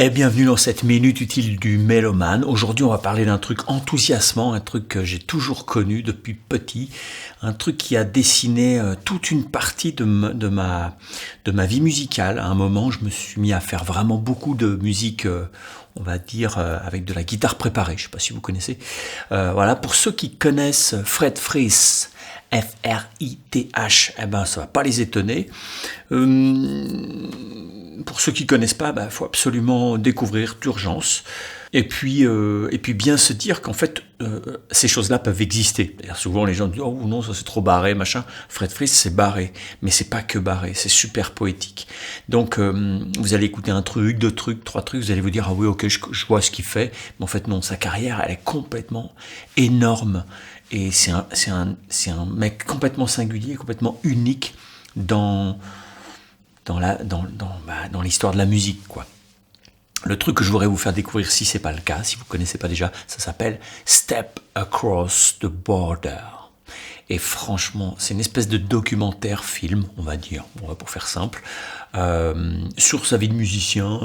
Et bienvenue dans cette minute utile du mélomane. Aujourd'hui, on va parler d'un truc enthousiasmant, un truc que j'ai toujours connu depuis petit, un truc qui a dessiné toute une partie de ma vie musicale. À un moment, je me suis mis à faire vraiment beaucoup de musique, on va dire, avec de la guitare préparée. Je ne sais pas si vous connaissez. Voilà, pour ceux qui connaissent Fred Frith, F-R-I-T-H, eh ben, ça va pas les étonner. Pour ceux qui connaissent pas, faut absolument découvrir d'urgence. Et puis bien se dire qu'en fait, ces choses-là peuvent exister. D'ailleurs, souvent, les gens disent « Oh non, ça c'est trop barré, machin ». Fred Frith, c'est barré. Mais c'est pas que barré, c'est super poétique. Donc, vous allez écouter un truc, deux trucs, trois trucs, vous allez vous dire « Ah oui, ok, je vois ce qu'il fait ». Mais en fait, non, sa carrière, elle est complètement énorme. Et c'est un mec complètement singulier, complètement unique dans l'histoire de la musique, quoi. Le truc que je voudrais vous faire découvrir, si c'est pas le cas, si vous connaissez pas déjà, ça s'appelle Step Across the Border. Et franchement, c'est une espèce de documentaire film, on va dire, pour faire simple, sur sa vie de musicien,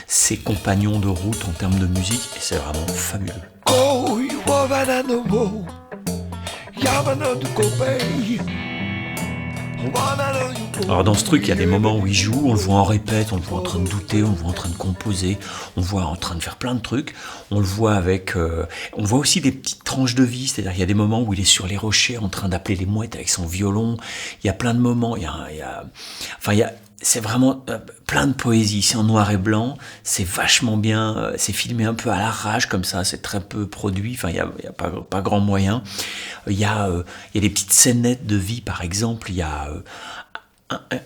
ses compagnons de route en termes de musique, et c'est vraiment fabuleux. Oh, you Alors dans ce truc, il y a des moments où il joue, on le voit en répète, on le voit en train de douter, on le voit en train de composer, on le voit en train de faire plein de trucs, on le voit avec... on voit aussi des petites tranches de vie, c'est-à-dire qu'il y a des moments où il est sur les rochers en train d'appeler les mouettes avec son violon, il y a plein de moments, c'est vraiment plein de poésie, c'est en noir et blanc, c'est vachement bien, c'est filmé un peu à l'arrache comme ça, c'est très peu produit, il y a pas grand moyen. Il y a des petites scénettes de vie, par exemple, il y a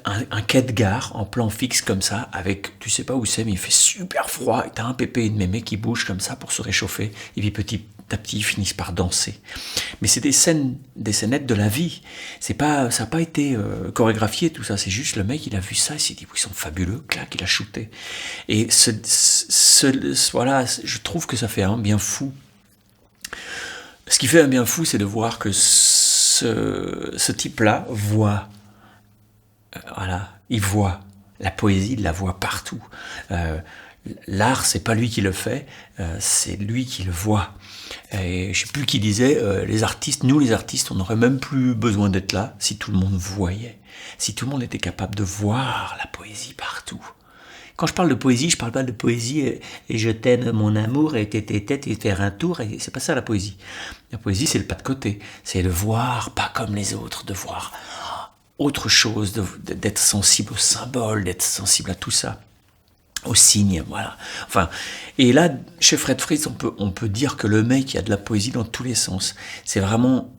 un quai de gare en plan fixe comme ça, avec, tu sais pas où c'est, mais il fait super froid, et t'as un pépé et une mémé qui bougent comme ça pour se réchauffer, et puis petit à petit ils finissent par danser. Mais c'est des scénettes de la vie, ça n'a pas été chorégraphié tout ça, c'est juste le mec il a vu ça, il s'est dit ils sont fabuleux, clac, il a shooté. Et voilà, je trouve que ça fait un bien fou. Ce qui fait un bien fou, c'est de voir que ce type-là voit, il voit la poésie, il la voit partout. L'art, c'est pas lui qui le fait, c'est lui qui le voit. Et je sais plus qui disait, nous les artistes, on n'aurait même plus besoin d'être là si tout le monde voyait, si tout le monde était capable de voir la poésie partout. Quand je parle de poésie, je parle pas de poésie et je t'aime mon amour et tête et faire un tour, et c'est pas ça la poésie. La poésie, c'est le pas de côté, c'est de voir pas comme les autres, de voir autre chose, d'être sensible aux symboles, d'être sensible à tout ça, aux signes, voilà. Enfin, et là, chez Fred Frith, on peut dire que le mec, il y a de la poésie dans tous les sens. C'est vraiment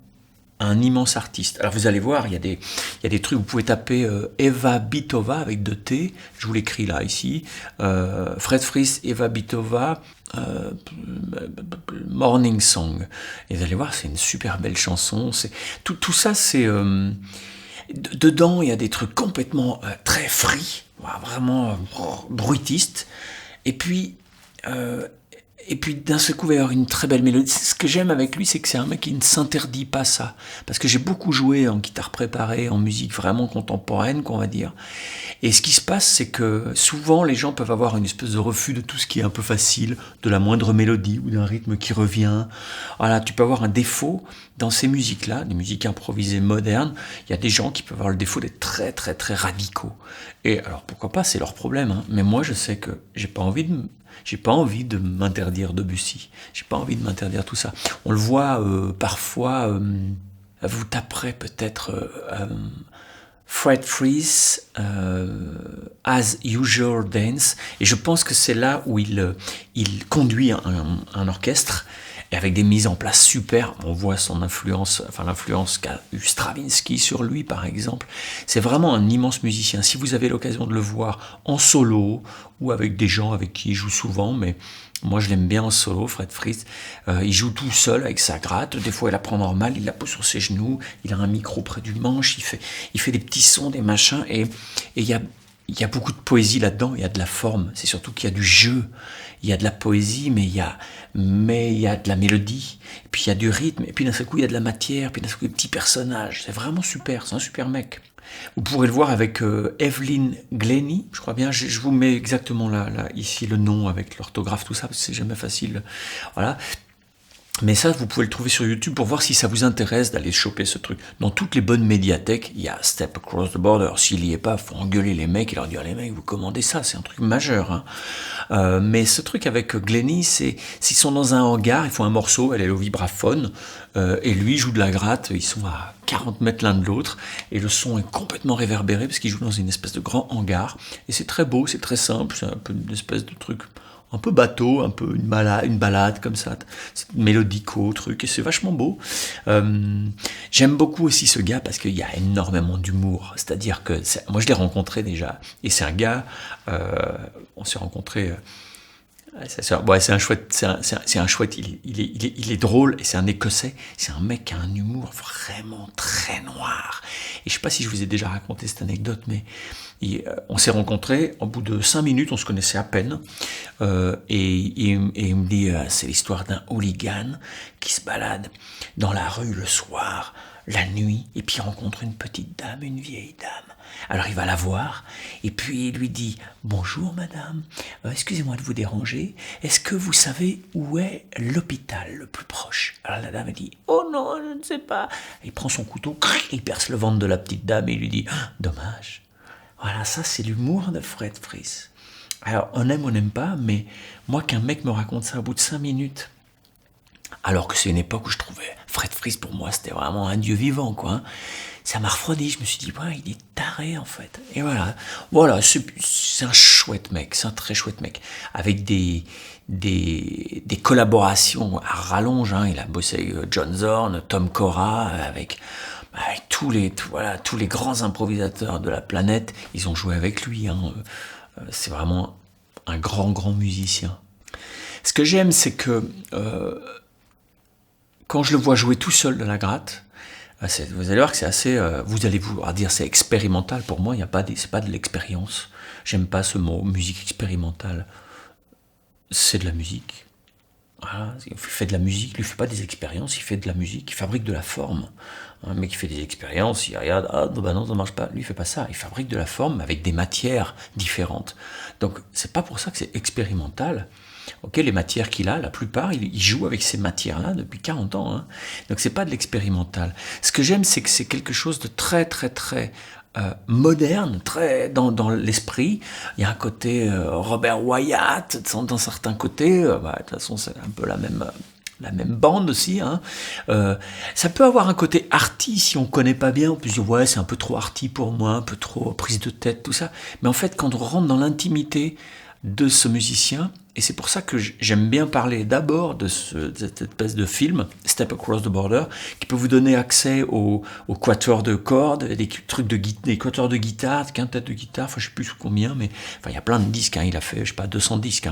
un immense artiste. Alors vous allez voir, il y a des trucs, vous pouvez taper Eva Bitova avec 2 T, je vous l'écris là, ici, Fred Frith, Eva Bitova, Morning Song. Et vous allez voir, c'est une super belle chanson. Tout ça, c'est... dedans, il y a des trucs complètement très free, vraiment bruitistes. Et puis d'un seul coup, il va y avoir une très belle mélodie. Ce que j'aime avec lui, c'est que c'est un mec qui ne s'interdit pas ça. Parce que j'ai beaucoup joué en guitare préparée, en musique vraiment contemporaine, qu'on va dire. Et ce qui se passe, c'est que souvent, les gens peuvent avoir une espèce de refus de tout ce qui est un peu facile, de la moindre mélodie ou d'un rythme qui revient. Voilà, tu peux avoir un défaut dans ces musiques-là, des musiques improvisées modernes. Il y a des gens qui peuvent avoir le défaut d'être très, très, très radicaux. Et alors, pourquoi pas, c'est leur problème, hein. Mais moi, je sais que j'ai pas envie de m'interdire Debussy. J'ai pas envie de m'interdire tout ça. On le voit parfois. Vous taperez peut-être Fred Frith, As Usual Dance, et je pense que c'est là où il conduit un orchestre. Et avec des mises en place super, on voit son influence, l'influence qu'a eu Stravinsky sur lui par exemple. C'est vraiment un immense musicien. Si vous avez l'occasion de le voir en solo ou avec des gens avec qui il joue souvent, mais moi je l'aime bien en solo, Fred Frith. Il joue tout seul avec sa gratte, des fois il la prend normal, il la pose sur ses genoux, il a un micro près du manche, il fait des petits sons, des machins, et il y a beaucoup de poésie là-dedans, il y a de la forme, c'est surtout qu'il y a du jeu, il y a de la poésie, mais il y a de la mélodie, et puis il y a du rythme, et puis d'un seul coup il y a de la matière, puis d'un seul coup des petits personnages, c'est vraiment super, c'est un super mec. Vous pourrez le voir avec Evelyn Glennie, je crois bien. Je vous mets exactement là, ici le nom avec l'orthographe, tout ça, parce que c'est jamais facile. Voilà. Mais ça, vous pouvez le trouver sur YouTube pour voir si ça vous intéresse d'aller choper ce truc. Dans toutes les bonnes médiathèques, il y a Step Across the Border. S'il y est pas, faut engueuler les mecs et leur dire les mecs, vous commandez ça, c'est un truc majeur. Hein. Mais ce truc avec Glennie, c'est s'ils sont dans un hangar, ils font un morceau, elle est au vibraphone, et lui joue de la gratte. Ils sont à 40 mètres l'un de l'autre, et le son est complètement réverbéré parce qu'ils jouent dans une espèce de grand hangar. Et c'est très beau, c'est très simple, c'est un peu une espèce de truc un peu bateau, un peu une balade comme ça, c'est mélodico, truc, et c'est vachement beau. J'aime beaucoup aussi ce gars parce qu'il y a énormément d'humour, c'est-à-dire que moi je l'ai rencontré déjà, et c'est un gars, on s'est rencontré. C'est un chouette, il est drôle, et c'est un Écossais, c'est un mec qui a un humour vraiment très noir. Et je sais pas si je vous ai déjà raconté cette anecdote, mais on s'est rencontrés, au bout de 5 minutes, on se connaissait à peine, et il me dit, c'est l'histoire d'un hooligan qui se balade dans la rue le soir, la nuit, et puis il rencontre une petite dame, une vieille dame. Alors il va la voir, et puis il lui dit « Bonjour madame, excusez-moi de vous déranger, est-ce que vous savez où est l'hôpital le plus proche ?» Alors la dame elle dit « Oh non, je ne sais pas. » Il prend son couteau, il perce le ventre de la petite dame et il lui dit « Dommage. » Voilà, ça c'est l'humour de Fred Fries. Alors on aime ou on n'aime pas, mais moi qu'un mec me raconte ça au bout de 5 minutes, alors que c'est une époque où je trouvais Fred Fries, pour moi c'était vraiment un dieu vivant, quoi. Hein. Ça m'a refroidi, je me suis dit, ouais, il est taré en fait. Et voilà, c'est un chouette mec, c'est un très chouette mec, avec des collaborations à rallonge. Hein. Il a bossé avec John Zorn, Tom Cora, avec tous les grands improvisateurs de la planète, ils ont joué avec lui. Hein. C'est vraiment un grand musicien. Ce que j'aime, c'est que quand je le vois jouer tout seul de la gratte, vous allez voir que c'est assez. Vous allez vous dire c'est expérimental. Pour moi, c'est pas de l'expérience. J'aime pas ce mot, musique expérimentale. C'est de la musique. Voilà, il fait de la musique, il fait pas des expériences, il fait de la musique, il fabrique de la forme. Un mec qui fait des expériences, il regarde, non, ça marche pas. Lui, il fait pas ça. Il fabrique de la forme avec des matières différentes. Donc, c'est pas pour ça que c'est expérimental. Ok, les matières qu'il a, la plupart, il joue avec ces matières-là depuis 40 ans. Hein. Donc c'est pas de l'expérimental. Ce que j'aime, c'est que c'est quelque chose de très moderne, très dans l'esprit. Il y a un côté Robert Wyatt dans certains côtés. De toute façon, c'est un peu la même bande aussi. Hein. Ça peut avoir un côté arty si on connaît pas bien. On peut se dire ouais, c'est un peu trop arty pour moi, un peu trop prise de tête, tout ça. Mais en fait, quand on rentre dans l'intimité de ce musicien, et c'est pour ça que j'aime bien parler d'abord de cette espèce de film, Step Across the Border, qui peut vous donner accès aux quatuors de cordes, des quatuors de guitare, des quintettes de guitare, enfin je sais plus combien, mais enfin il y a plein de disques, hein, il a fait, je sais pas, 200 disques.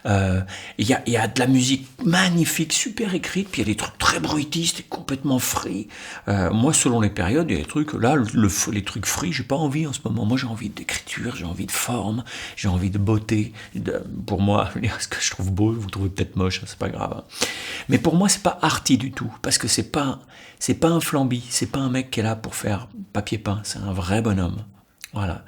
Hein. Il y a de la musique magnifique, super écrite, puis il y a des trucs très bruitistes et complètement free. Moi, selon les périodes, il y a des trucs, là, les trucs free, j'ai pas envie en ce moment. Moi, j'ai envie d'écriture, j'ai envie de forme, j'ai envie de beauté. Pour moi, ce que je trouve beau, vous trouvez peut-être moche, c'est pas grave. Hein. Mais pour moi, c'est pas arty du tout, parce que c'est pas un flambi, c'est pas un mec qui est là pour faire papier peint, c'est un vrai bonhomme. Voilà.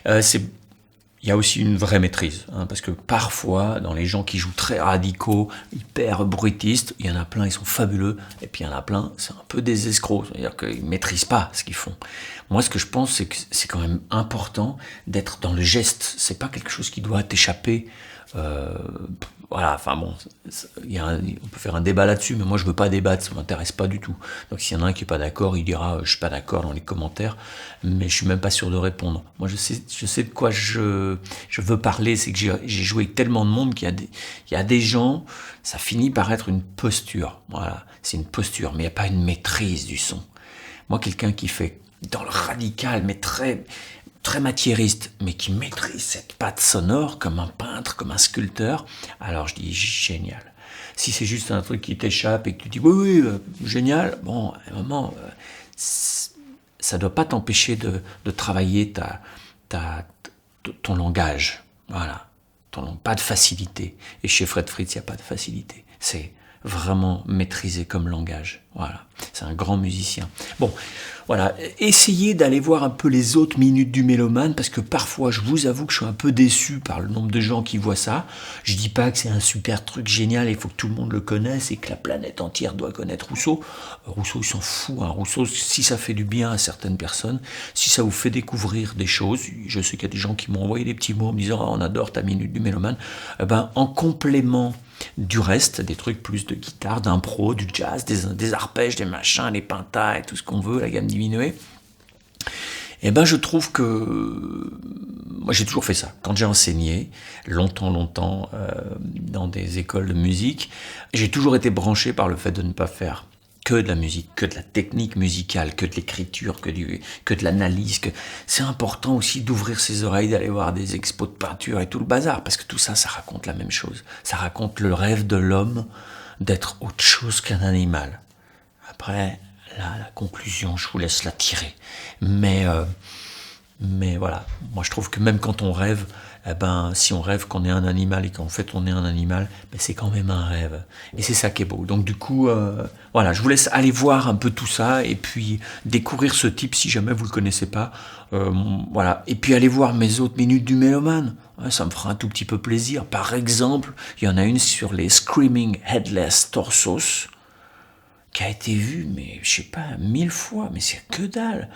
Il y a aussi une vraie maîtrise, hein, parce que parfois, dans les gens qui jouent très radicaux, hyper bruitistes, il y en a plein, ils sont fabuleux, et puis il y en a plein, c'est un peu des escrocs, c'est-à-dire qu'ils ne maîtrisent pas ce qu'ils font. Moi, ce que je pense, c'est que c'est quand même important d'être dans le geste, c'est pas quelque chose qui doit t'échapper. Voilà, enfin bon, on peut faire un débat là-dessus, mais moi je veux pas débattre, ça m'intéresse pas du tout. Donc s'il y en a un qui est pas d'accord, il dira je suis pas d'accord dans les commentaires, mais je suis même pas sûr de répondre. Moi je sais de quoi je veux parler, c'est que j'ai joué avec tellement de monde qu'il y a des gens, ça finit par être une posture. Voilà, c'est une posture, mais il n'y a pas une maîtrise du son. Moi, quelqu'un qui fait dans le radical, mais très matiériste, mais qui maîtrise cette patte sonore comme un peintre, comme un sculpteur, alors je dis génial. Si c'est juste un truc qui t'échappe et que tu dis oui, génial, bon, à un moment, ça doit pas t'empêcher de travailler ton langage. Voilà. Pas de facilité. Et chez Fred Fries, il n'y a pas de facilité. C'est vraiment maîtrisé comme langage. Voilà, c'est un grand musicien. Bon, voilà, essayez d'aller voir un peu les autres minutes du mélomane, parce que parfois, je vous avoue que je suis un peu déçu par le nombre de gens qui voient ça. Je dis pas que c'est un super truc génial, il faut que tout le monde le connaisse et que la planète entière doit connaître Rousseau. Rousseau, il s'en fout, hein. Rousseau, si ça fait du bien à certaines personnes, si ça vous fait découvrir des choses, je sais qu'il y a des gens qui m'ont envoyé des petits mots en me disant on adore ta minute du mélomane, eh ben, en complément du reste, des trucs plus de guitare, d'impro, du jazz, des arpèges, des machins, les pentas et tout ce qu'on veut, la gamme diminuée. Et ben je trouve que moi j'ai toujours fait ça. Quand j'ai enseigné longtemps dans des écoles de musique, j'ai toujours été branché par le fait de ne pas faire que de la musique, que de la technique musicale, que de l'écriture, que de l'analyse. C'est important aussi d'ouvrir ses oreilles, d'aller voir des expos de peinture et tout le bazar, parce que tout ça, ça raconte la même chose. Ça raconte le rêve de l'homme d'être autre chose qu'un animal. Après, là, la conclusion, je vous laisse la tirer. Mais voilà, moi je trouve que même quand on rêve, eh ben, si on rêve qu'on est un animal et qu'en fait on est un animal, ben, c'est quand même un rêve. Et c'est ça qui est beau. Donc du coup, voilà, je vous laisse aller voir un peu tout ça et puis découvrir ce type si jamais vous le connaissez pas. Voilà. Et puis allez voir mes autres minutes du mélomane. Ouais, ça me fera un tout petit peu plaisir. Par exemple, il y en a une sur les Screaming Headless Torsos qui a été vue, mais je sais pas, 1000 fois, mais c'est que dalle.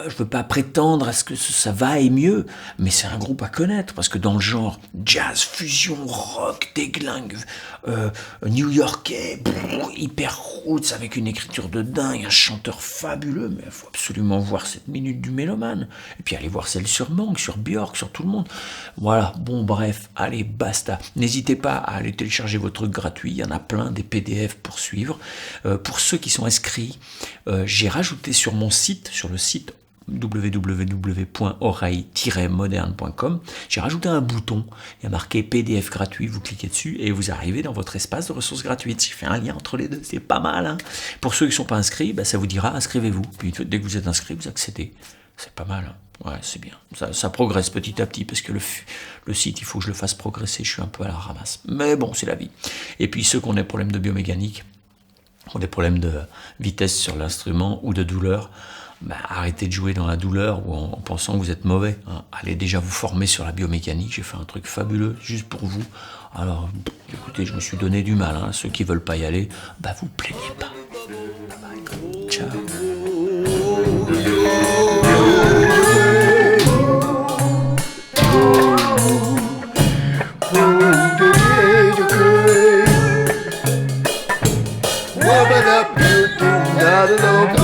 Je veux pas prétendre à ce que ça vaille mieux, mais c'est un groupe à connaître, parce que dans le genre jazz, fusion, rock, déglingue, new-yorkais, hyper roots, avec une écriture de dingue, un chanteur fabuleux, mais il faut absolument voir cette minute du mélomane, et puis aller voir celle sur Manque, sur Björk, sur tout le monde. Voilà, bon bref, allez, basta. N'hésitez pas à aller télécharger vos trucs gratuits, il y en a plein, des PDF pour suivre. Pour ceux qui sont inscrits, j'ai rajouté sur mon site, sur le site www.oreille-moderne.com, j'ai rajouté un bouton, il y a marqué PDF gratuit, vous cliquez dessus et vous arrivez dans votre espace de ressources gratuites. J'ai fait un lien entre les deux, c'est pas mal, hein. Pour ceux qui ne sont pas inscrits, ça vous dira inscrivez-vous, puis dès que vous êtes inscrit, vous accédez. C'est pas mal, hein. Ouais, c'est bien. Ça progresse petit à petit, parce que le site, il faut que je le fasse progresser, je suis un peu à la ramasse. Mais bon, c'est la vie. Et puis ceux qui ont des problèmes de biomécanique, ont des problèmes de vitesse sur l'instrument ou de douleur, arrêtez de jouer dans la douleur ou en pensant que vous êtes mauvais, hein. Allez déjà vous former sur la biomécanique, j'ai fait un truc fabuleux juste pour vous. Alors, écoutez, je me suis donné du mal, hein. Ceux qui veulent pas y aller, vous plaignez pas. Bye bye. Ciao. Not alone.